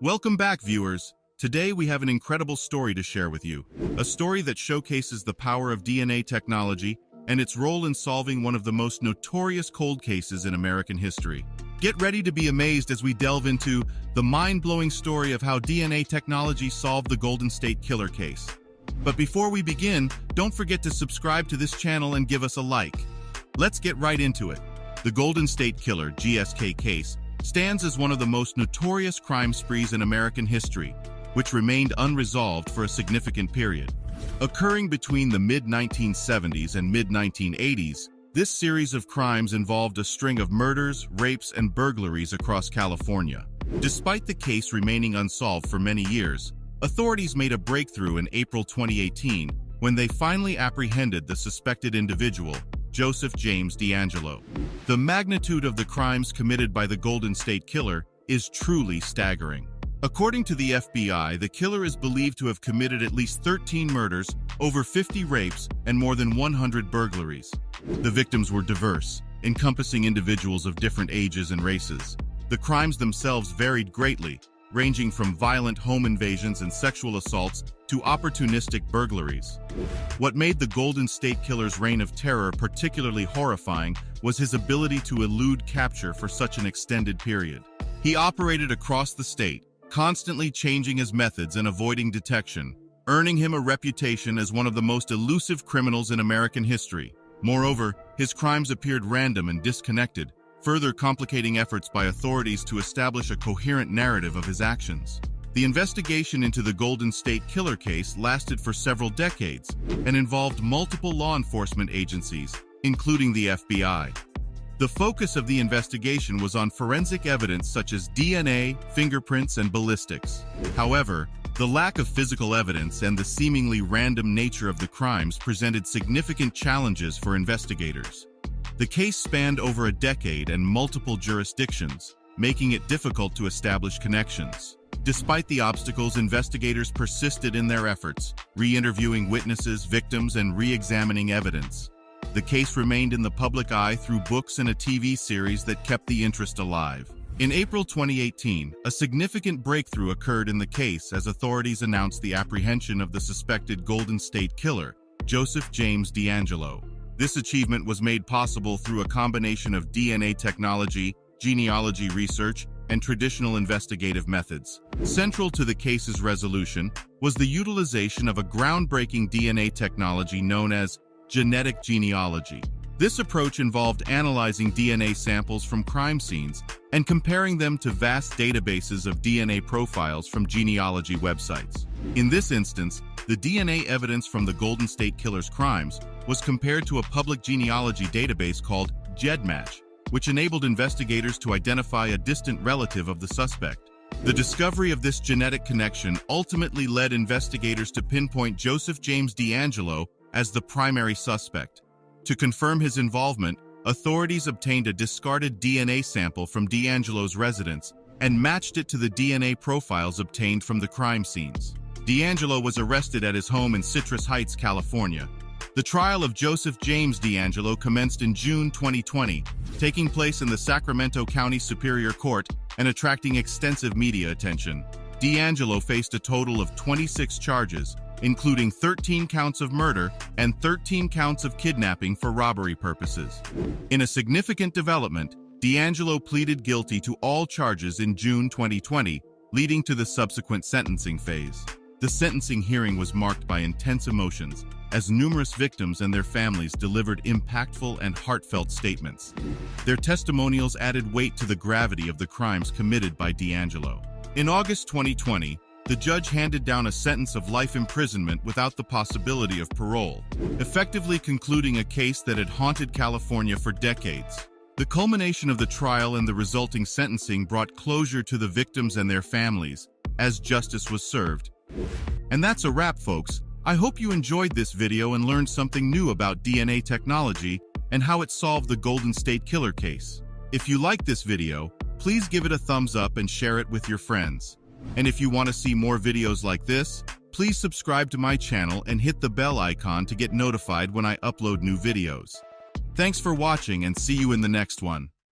Welcome back, viewers. Today we have an incredible story to share with you. A story that showcases the power of DNA technology and its role in solving one of the most notorious cold cases in American history. Get ready to be amazed as we delve into the mind-blowing story of how DNA technology solved the Golden State Killer case. But before we begin, don't forget to subscribe to this channel and give us a like. Let's get right into it. The Golden State Killer, GSK case, stands as one of the most notorious crime sprees in American history, which remained unresolved for a significant period. Occurring between the mid-1970s and mid-1980s, this series of crimes involved a string of murders, rapes, and burglaries across California. Despite the case remaining unsolved for many years, authorities made a breakthrough in April 2018 when they finally apprehended the suspected individual, Joseph James DeAngelo. The magnitude of the crimes committed by the Golden State Killer is truly staggering. According to the FBI, the killer is believed to have committed at least 13 murders, over 50 rapes, and more than 100 burglaries. The victims were diverse, encompassing individuals of different ages and races. The crimes themselves varied greatly, ranging from violent home invasions and sexual assaults to opportunistic burglaries. What made the Golden State Killer's reign of terror particularly horrifying was his ability to elude capture for such an extended period. He operated across the state, constantly changing his methods and avoiding detection, earning him a reputation as one of the most elusive criminals in American history. Moreover, his crimes appeared random and disconnected, further complicating efforts by authorities to establish a coherent narrative of his actions. The investigation into the Golden State Killer case lasted for several decades and involved multiple law enforcement agencies, including the FBI. The focus of the investigation was on forensic evidence such as DNA, fingerprints, and ballistics. However, the lack of physical evidence and the seemingly random nature of the crimes presented significant challenges for investigators. The case spanned over a decade and multiple jurisdictions, making it difficult to establish connections. Despite the obstacles, investigators persisted in their efforts, re-interviewing witnesses, victims, and re-examining evidence. The case remained in the public eye through books and a TV series that kept the interest alive. In April 2018, a significant breakthrough occurred in the case as authorities announced the apprehension of the suspected Golden State Killer, Joseph James DeAngelo. This achievement was made possible through a combination of DNA technology, genealogy research, and traditional investigative methods. Central to the case's resolution was the utilization of a groundbreaking DNA technology known as genetic genealogy. This approach involved analyzing DNA samples from crime scenes and comparing them to vast databases of DNA profiles from genealogy websites. In this instance, the DNA evidence from the Golden State Killer's crimes was compared to a public genealogy database called GEDmatch, which enabled investigators to identify a distant relative of the suspect. The discovery of this genetic connection ultimately led investigators to pinpoint Joseph James DeAngelo as the primary suspect. To confirm his involvement, authorities obtained a discarded DNA sample from DeAngelo's residence and matched it to the DNA profiles obtained from the crime scenes. DeAngelo was arrested at his home in Citrus Heights, California. The trial of Joseph James DeAngelo commenced in June 2020, taking place in the Sacramento County Superior Court and attracting extensive media attention. DeAngelo faced a total of 26 charges, including 13 counts of murder and 13 counts of kidnapping for robbery purposes. In a significant development, DeAngelo pleaded guilty to all charges in June 2020, leading to the subsequent sentencing phase. The sentencing hearing was marked by intense emotions, as numerous victims and their families delivered impactful and heartfelt statements. Their testimonials added weight to the gravity of the crimes committed by DeAngelo. In August 2020, the judge handed down a sentence of life imprisonment without the possibility of parole, effectively concluding a case that had haunted California for decades. The culmination of the trial and the resulting sentencing brought closure to the victims and their families, as justice was served. And that's a wrap, folks. I hope you enjoyed this video and learned something new about DNA technology and how it solved the Golden State Killer case. If you liked this video, please give it a thumbs up and share it with your friends. And if you want to see more videos like this, please subscribe to my channel and hit the bell icon to get notified when I upload new videos. Thanks for watching and see you in the next one.